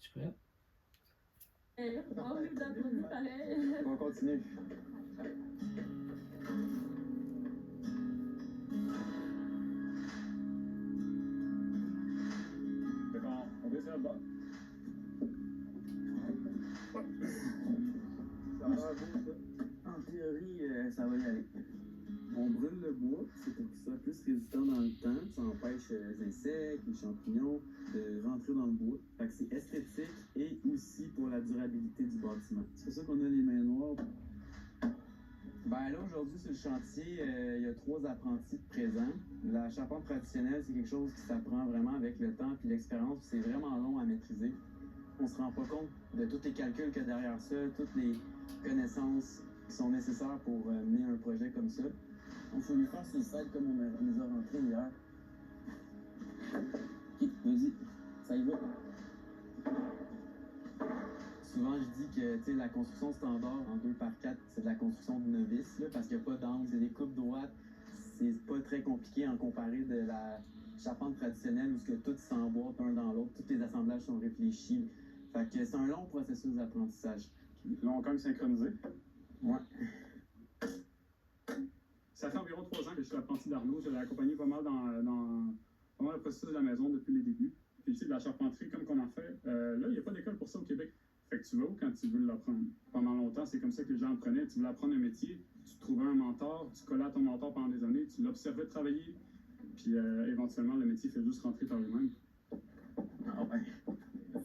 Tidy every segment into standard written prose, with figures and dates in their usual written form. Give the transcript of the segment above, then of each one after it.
Es-tu prête? On nous applaudit pareil. On continue. D'accord, on descend le bas. Ça a l'air beau, ça. En théorie, ça va y aller. On brûle le bois, c'est pour qu'il soit plus résistant dans le temps. Ça empêche les insectes, les champignons de rentrer dans le bois. Fait que c'est esthétique et aussi pour la durabilité du bâtiment. C'est pour ça qu'on a les mains noires. Ben là, aujourd'hui, sur le chantier, il y a 3 apprentis présents. La charpente traditionnelle, c'est quelque chose qui s'apprend vraiment avec le temps puis l'expérience. C'est vraiment long à maîtriser. On se rend pas compte de tous les calculs qu'il y a derrière ça, toutes les connaissances qui sont nécessaires pour mener un projet comme ça. Il faut lui faire ses sites comme on les a rentrés hier. Ok, vas-y, ça y va. Souvent, je dis que la construction standard en 2x4, c'est de la construction de novice, là, parce qu'il n'y a pas d'angle, c'est des coupes droites. C'est pas très compliqué en comparé de la charpente traditionnelle où que tout s'emboîte un dans l'autre, tous les assemblages sont réfléchis. Fait que c'est un long processus d'apprentissage. Là, on a quand même synchronisé. Ouais. Ça fait environ 3 ans que je suis apprenti d'Arnaud. Je l'ai accompagné pas mal dans le processus de la maison depuis les débuts. Puis de la charpenterie, comme qu'on en fait, là, il n'y a pas d'école pour ça au Québec. Fait que tu vas où quand tu veux l'apprendre? Pendant longtemps, c'est comme ça que les gens apprenaient. Tu voulais apprendre un métier, tu trouvais un mentor, tu collais à ton mentor pendant des années, tu l'observais travailler, puis éventuellement, le métier fait juste rentrer par lui-même. Ah ben,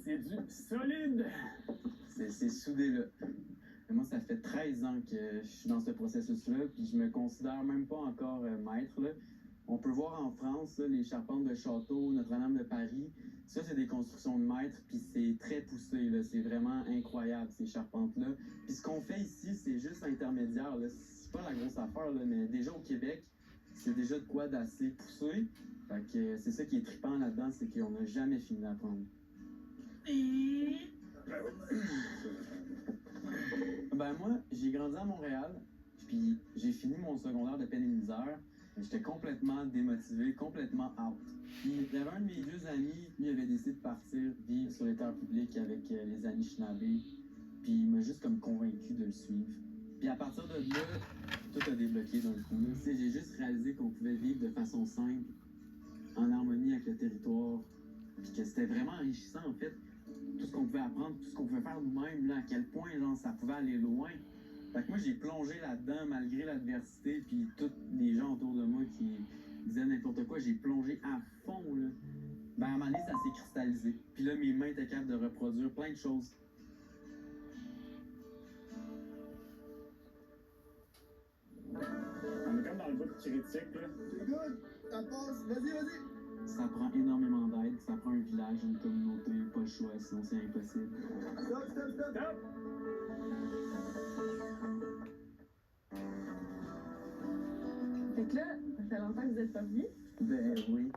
c'est du solide! C'est soudé là. Mais moi, ça fait 13 ans que je suis dans ce processus-là, puis je me considère même pas encore maître, là. On peut voir en France, là, les charpentes de château, Notre-Dame de Paris. Ça, c'est des constructions de maîtres, puis c'est très poussé, là. C'est vraiment incroyable, ces charpentes-là. Puis ce qu'on fait ici, c'est juste intermédiaire, là. C'est pas la grosse affaire, là, mais déjà au Québec, c'est déjà de quoi d'assez poussé. Fait que c'est ça qui est trippant là-dedans, c'est qu'on n'a jamais fini d'apprendre. Ben moi, j'ai grandi à Montréal, puis j'ai fini mon secondaire de peine et misère. J'étais complètement démotivé, complètement out. Puis il y avait un de mes vieux amis, lui avait décidé de partir vivre sur les terres publiques avec les Anishinaabe, puis il m'a juste comme convaincu de le suivre. Puis à partir de là, tout a débloqué d'un coup. J'ai juste réalisé qu'on pouvait vivre de façon simple, en harmonie avec le territoire, puis que c'était vraiment enrichissant en fait. Tout ce qu'on pouvait apprendre, tout ce qu'on pouvait faire nous-mêmes, là, à quel point genre, ça pouvait aller loin. Fait que moi, j'ai plongé là-dedans malgré l'adversité, puis tous les gens autour de moi qui disaient n'importe quoi, j'ai plongé à fond, là. Ben, à un moment donné, ça s'est cristallisé. Puis là, mes mains étaient capables de reproduire plein de choses. On est comme dans le bout critique, là. C'est good, ça passe, vas-y. Ça prend énormément d'aide, ça prend un village, une communauté, pas le choix, sinon c'est impossible. Stop! Fait que là, ça fait longtemps que vous êtes pas venus. Ben oui.